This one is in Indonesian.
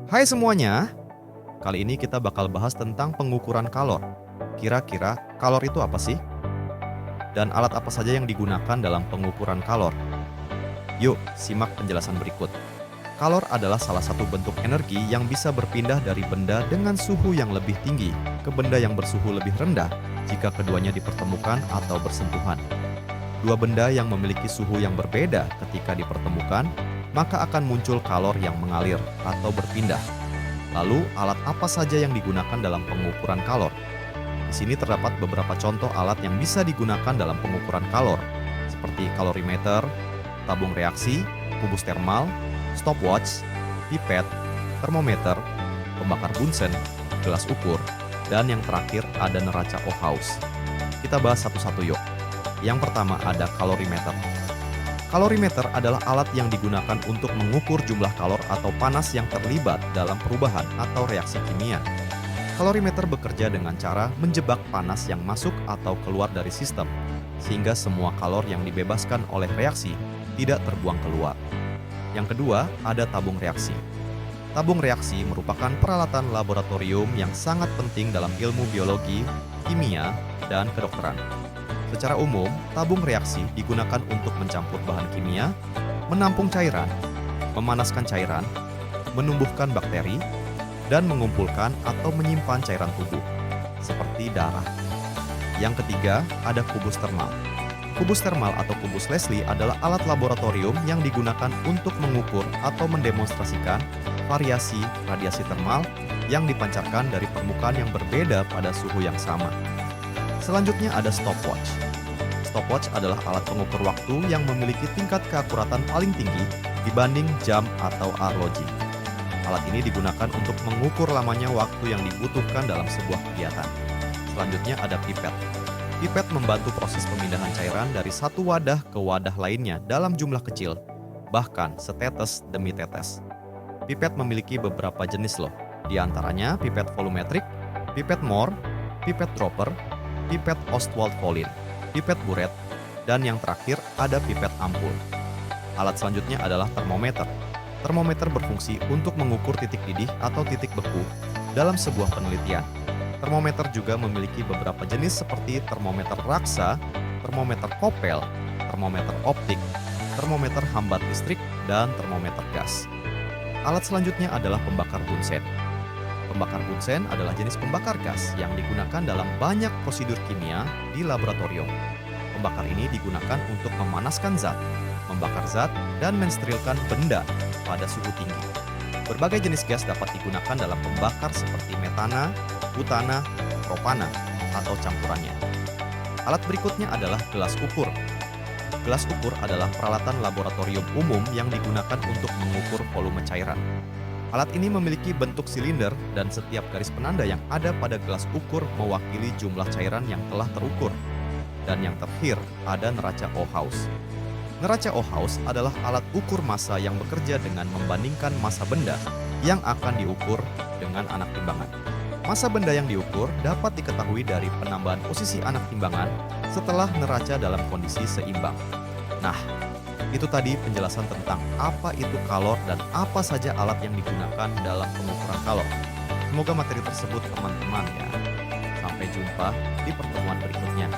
Hai semuanya, kali ini kita bakal bahas tentang pengukuran kalor. Kira-kira kalor itu apa sih? Dan alat apa saja yang digunakan dalam pengukuran kalor? Yuk, simak penjelasan berikut. Kalor adalah salah satu bentuk energi yang bisa berpindah dari benda dengan suhu yang lebih tinggi ke benda yang bersuhu lebih rendah jika keduanya dipertemukan atau bersentuhan. Dua benda yang memiliki suhu yang berbeda ketika dipertemukan, maka akan muncul kalor yang mengalir atau berpindah. Lalu, alat apa saja yang digunakan dalam pengukuran kalor? Di sini terdapat beberapa contoh alat yang bisa digunakan dalam pengukuran kalor, seperti kalorimeter, tabung reaksi, kubus termal, stopwatch, pipet, termometer, pembakar Bunsen, gelas ukur, dan yang terakhir ada neraca Ohaus. Kita bahas satu-satu yuk. Yang pertama ada kalorimeter. Kalorimeter adalah alat yang digunakan untuk mengukur jumlah kalor atau panas yang terlibat dalam perubahan atau reaksi kimia. Kalorimeter bekerja dengan cara menjebak panas yang masuk atau keluar dari sistem, sehingga semua kalor yang dibebaskan oleh reaksi tidak terbuang keluar. Yang kedua, ada tabung reaksi. Tabung reaksi merupakan peralatan laboratorium yang sangat penting dalam ilmu biologi, kimia, dan kedokteran. Secara umum, tabung reaksi digunakan untuk mencampur bahan kimia, menampung cairan, memanaskan cairan, menumbuhkan bakteri, dan mengumpulkan atau menyimpan cairan tubuh, seperti darah. Yang ketiga, ada kubus termal. Kubus termal atau kubus Leslie adalah alat laboratorium yang digunakan untuk mengukur atau mendemonstrasikan variasi radiasi termal yang dipancarkan dari permukaan yang berbeda pada suhu yang sama. Selanjutnya ada stopwatch. Stopwatch adalah alat pengukur waktu yang memiliki tingkat keakuratan paling tinggi dibanding jam atau arloji. Alat ini digunakan untuk mengukur lamanya waktu yang dibutuhkan dalam sebuah kegiatan. Selanjutnya ada pipet. Pipet membantu proses pemindahan cairan dari satu wadah ke wadah lainnya dalam jumlah kecil, bahkan setetes demi tetes. Pipet memiliki beberapa jenis loh, di antaranya pipet volumetrik, pipet Mohr, pipet dropper, pipet Ostwald-Volin, pipet buret, dan yang terakhir ada pipet ampul. Alat selanjutnya adalah termometer. Termometer berfungsi untuk mengukur titik didih atau titik beku dalam sebuah penelitian. Termometer juga memiliki beberapa jenis seperti termometer raksa, termometer kopel, termometer optik, termometer hambat listrik, dan termometer gas. Alat selanjutnya adalah pembakar Bunsen. Pembakar Bunsen adalah jenis pembakar gas yang digunakan dalam banyak prosedur kimia di laboratorium. Pembakar ini digunakan untuk memanaskan zat, membakar zat, dan mensterilkan benda pada suhu tinggi. Berbagai jenis gas dapat digunakan dalam pembakar seperti metana, butana, propana, atau campurannya. Alat berikutnya adalah gelas ukur. Gelas ukur adalah peralatan laboratorium umum yang digunakan untuk mengukur volume cairan. Alat ini memiliki bentuk silinder dan setiap garis penanda yang ada pada gelas ukur mewakili jumlah cairan yang telah terukur. Dan yang terakhir ada neraca Ohaus. Neraca Ohaus adalah alat ukur massa yang bekerja dengan membandingkan massa benda yang akan diukur dengan anak timbangan. Massa benda yang diukur dapat diketahui dari penambahan posisi anak timbangan setelah neraca dalam kondisi seimbang. Nah, itu tadi penjelasan tentang apa itu kalor dan apa saja alat yang digunakan dalam pengukuran kalor. Semoga materi tersebut teman-teman ya. Sampai jumpa di pertemuan berikutnya.